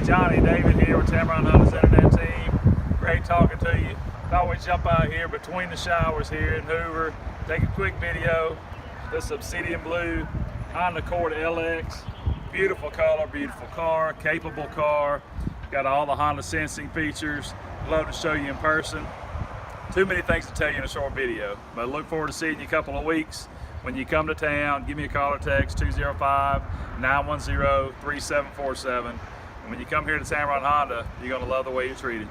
Johnny David here with Tameron Honda's internet team. Great talking to you. Thought we'd jump out here between the showers here in Hoover, take a quick video. This Obsidian Blue Honda Accord LX. Beautiful color, beautiful car, capable car. Got all the Honda sensing features. Love to show you in person. Too many things to tell you in a short video, but I look forward to seeing you a couple of weeks. When you come to town, give me a call or text, 205-910-3747. And when you come here to Tameron Honda, you're gonna love the way you're treated.